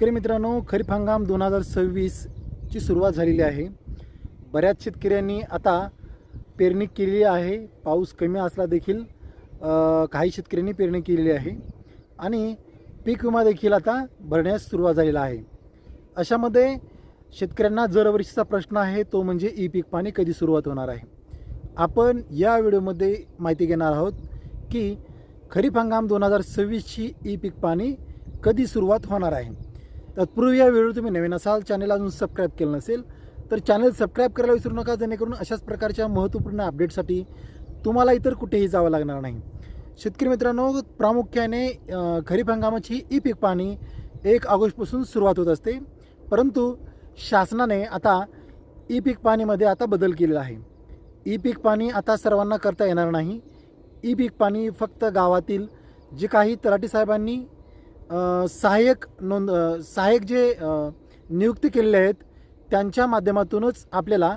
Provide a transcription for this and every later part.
शेतकरी मित्रांनो, खरीप हंगाम 2026 ची सुरुवात झालेली आहे. बऱ्याच शेतकऱ्यांनी आता पेरणी केलेली आहे. पाऊस कमी असला देखील काही शेतकऱ्यांनी पेरणी केलेली आहे आणि पीक विमा देखील आता भरण्यास सुरुवात झालेला आहे. अशामध्ये शेतकऱ्यांना दरवर्षीचा प्रश्न आहे, तो म्हणजे ई पीक पाणी कधी सुरुवात होणार आहे. आपण या व्हिडिओमध्ये माहिती घेणार आहोत की खरीप हंगाम 2026 ची ई पीक पाणी कधी सुरुवात होणार आहे. तत्पूर्वी या व्हिडिओ तुम्ही नवीन असाल, चॅनल अजून सबस्क्राईब केलं नसेल तर चॅनल सबस्क्राईब करायला विसरू नका, जेणेकरून अशाच प्रकारच्या महत्त्वपूर्ण अपडेटसाठी तुम्हाला इतर कुठेही जावं लागणार नाही. शेतकरी मित्रांनो, प्रामुख्याने खरीप हंगामाची ई पीक पाणी 1 ऑगस्टपासून सुरुवात होत असते, परंतु शासनाने आता ई पीक पाणीमध्ये आता बदल केलेला आहे. ई पीक पाणी आता सर्वांना करता येणार नाही. ई पीक पाणी फक्त गावातील जे काही तलाठी साहेबांनी सहाय्यक जे नियुक्ती केलेले आहेत त्यांच्या माध्यमातूनच आपल्याला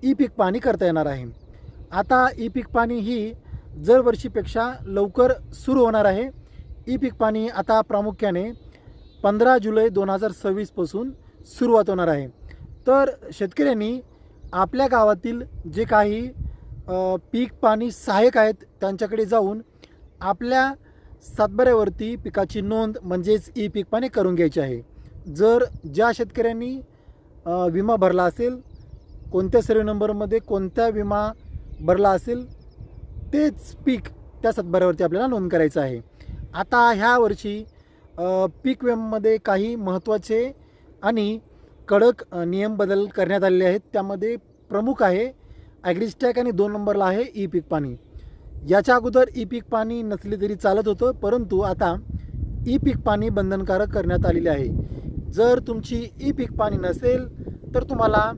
ई पीक पाणी करता येणार आहे. आता ई पीक पाणी ही दरवर्षीपेक्षा लवकर सुरू होणार आहे. ई पीक पाणी आता प्रामुख्याने 15 जुलै 2026 पासून सुरुवात होणार आहे. तर शेतकऱ्यांनी आपल्या गावातील जे काही पीक पाणी सहाय्यक आहेत त्यांच्याकडे जाऊन आपल्या सातबाऱ्यावरती पिकाची नोंद म्हणजेच ई पीक पाणी करून घ्यायची आहे. जर ज्या शेतकऱ्यांनी विमा भरला असेल, कोणत्या सर्वे नंबरमध्ये कोणता विमा भरला असेल तेच पीक त्या सातबाऱ्यावरती आपल्याला नोंद करायचं आहे. आता ह्या वर्षी पीक विम्यामध्ये काही महत्त्वाचे आणि कडक नियम बदल करण्यात आलेले आहेत. त्यामध्ये प्रमुख आहे ॲग्रिस्टॅक आणि 2 नंबरला आहे ई पीक पाणी. याच्या अगोदर ई पीक पाणी नसले तरी चालत होतं, परंतु आता ई पीक पाणी बंधनकारक करण्यात आलेले आहे. जर तुमची ई पीक पाणी नसेल तर तुम्हाला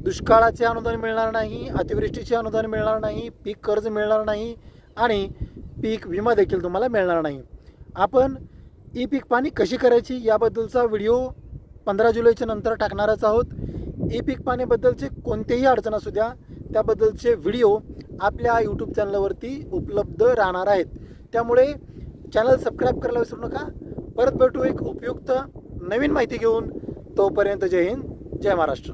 दुष्काळाचे अनुदान मिळणार नाही, अतिवृष्टीचे अनुदान मिळणार नाही, पीक कर्ज मिळणार नाही आणि पीक विमा देखील तुम्हाला मिळणार नाही. आपण ई पीक पाणी कशी करायची याबद्दलचा व्हिडिओ 15 जुलैच्या नंतर टाकणारच आहोत. ई पीक पाणीबद्दलचे कोणतेही अडचण असू द्या, त्याबद्दलचे व्हिडिओ आपल्या यूट्यूब चॅनलवरती उपलब्ध राहणार आहेत. त्यामुळे चॅनल सबस्क्राईब करायला विसरू नका. परत भेटू एक उपयुक्त नवीन माहिती घेऊन. तोपर्यंत जय हिंद, जय महाराष्ट्र.